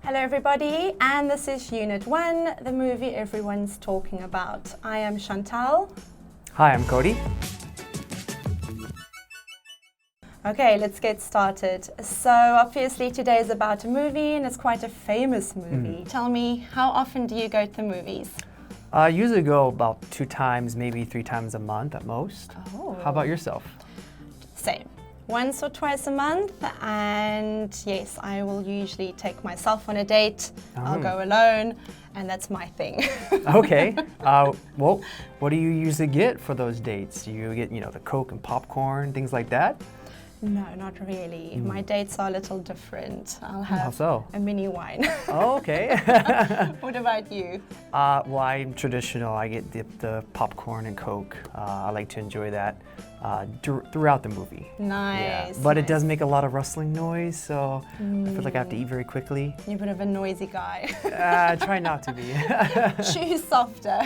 Hello everybody, and this is Unit 1, the movie everyone's talking about. I am Chantal. Hi, I'm Cody. Okay, let's get started. So obviously today is about a movie and it's quite a famous movie. Tell me, how often do you go to the movies? I usually go about 2 times, maybe 3 times a month at most. Oh. How about yourself? Same. Once or twice a month, and yes, I will usually take myself on a date. I'll go alone, and that's my thing. Okay. Well, what do you usually get for those dates? Do you get, the Coke and popcorn, things like that? No, not really. My dates are a little different. I'll have How so? a mini wine. Oh, okay. What about you? Well, I'm traditional. I get the popcorn and Coke. I like to enjoy that throughout the movie. Nice. Yeah. But nice. it does make a lot of rustling noise, so I feel like I have to eat very quickly. You're a bit of a noisy guy. I try not to be. Choose softer.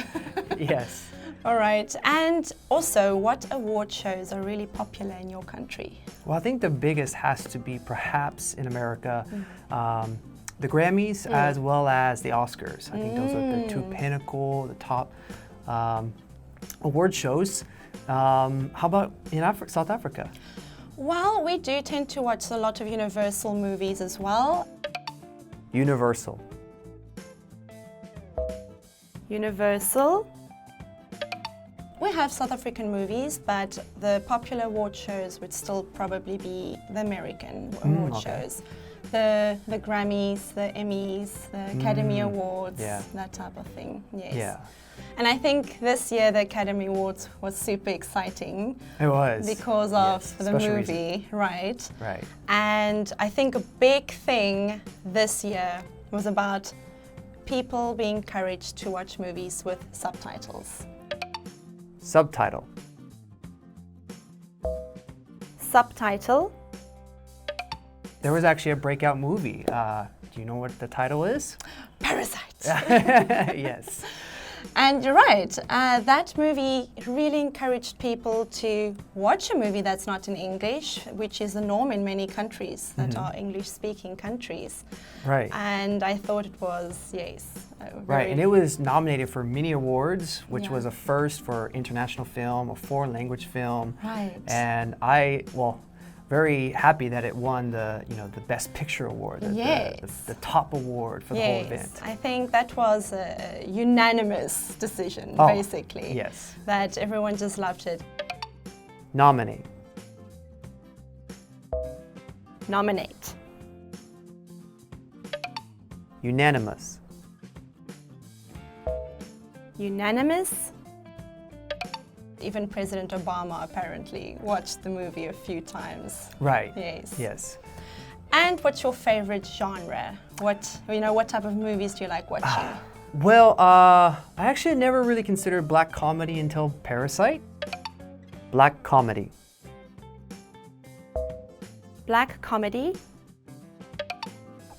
Yes. All right. And also, what award shows are really popular in your country? Well, I think the biggest has to be perhaps in America, the Grammys as well as the Oscars. I think those are the 2 pinnacle, the top award shows. How about in South Africa? Well, we do tend to watch a lot of Universal movies as well. Universal. Universal. We have South African movies, but the popular award shows would still probably be the American award shows. The Grammys, the Emmys, the Academy Awards, that type of thing, yes. Yeah. And I think this year the Academy Awards was super exciting. It was. Because of the special movie, reason. right? Right. And I think a big thing this year was about people being encouraged to watch movies with subtitles. Subtitle. Subtitle. There was actually a breakout movie. Do you know what the title is? Parasites. Yes. And you're right, that movie really encouraged people to watch a movie that's not in English, which is the norm in many countries that are English-speaking countries. Right. And I thought it was, yes. Right, and it was nominated for many awards, which was a first for international film, a foreign language film. Right. And very happy that it won the Best Picture award, the top award for the whole event. I think that was a unanimous decision, basically. Yes. That everyone just loved it. Nominate. Nominate. Unanimous. Unanimous. Even President Obama apparently watched the movie a few times. Right. Yes. Yes. And what's your favorite genre? What type of movies do you like watching? Well, I actually never really considered black comedy until Parasite. Black comedy. Black comedy.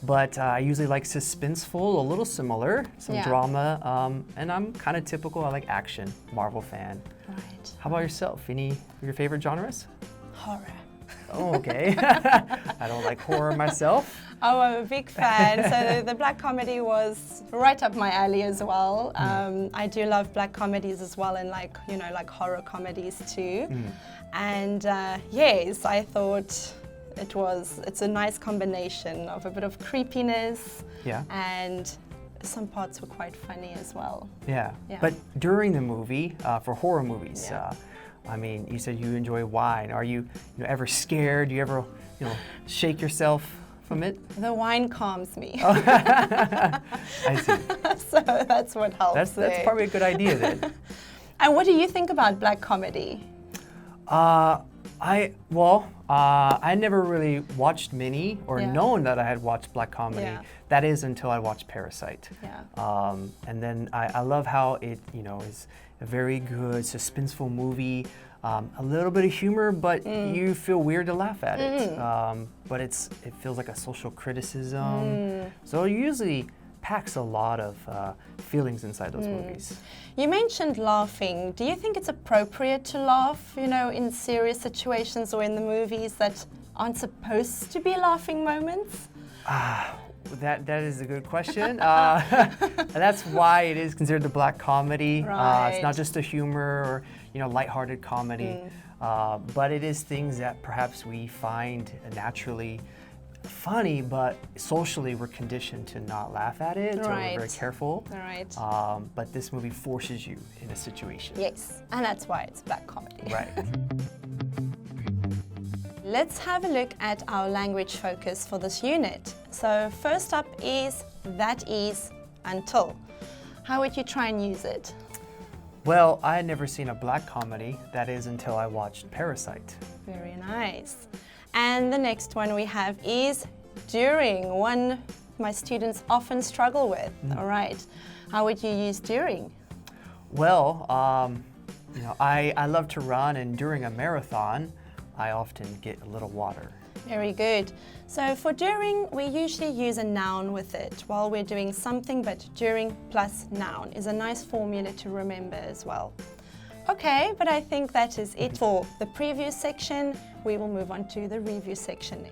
But I usually like suspenseful, a little similar, some drama, and I'm kind of typical. I like action, Marvel fan. Right. How about yourself? Any of your favorite genres? Horror. Oh, okay. I don't like horror myself. Oh, I'm a big fan. So the black comedy was right up my alley as well. I do love black comedies as well, and like horror comedies too. And yes, I thought it's a nice combination of a bit of creepiness and some parts were quite funny as well. Yeah. But during the movie, for horror movies, you said you enjoy wine. Are you ever scared? Do you ever shake yourself from it? The wine calms me. I see. So that's what helps. That's probably a good idea then. And what do you think about black comedy? I never really watched many or known that I had watched black comedy. That is until I watched Parasite. And then I love how it is a very good suspenseful movie. A little bit of humor, but you feel weird to laugh at it. But it feels like a social criticism. So it usually packs a lot of feelings inside those movies. You mentioned laughing. Do you think it's appropriate to laugh, in serious situations or in the movies that aren't supposed to be laughing moments? that is a good question. That's why it is considered the black comedy. Right. It's not just a humor or lighthearted comedy, but it is things that perhaps we find naturally funny, but socially we're conditioned to not laugh at it, so we're very careful. Right. But this movie forces you in a situation. Yes, and that's why it's black comedy. Right. Let's have a look at our language focus for this unit. So first up is that is until. How would you try and use it? Well, I had never seen a black comedy, that is until I watched Parasite. Very nice. And the next one we have is during, one my students often struggle with. All right. How would you use during? Well, I love to run, and during a marathon, I often get a little water. Very good. So for during, we usually use a noun with it while we're doing something, but during plus noun is a nice formula to remember as well. Okay, but I think that is it for the preview section. We will move on to the review section.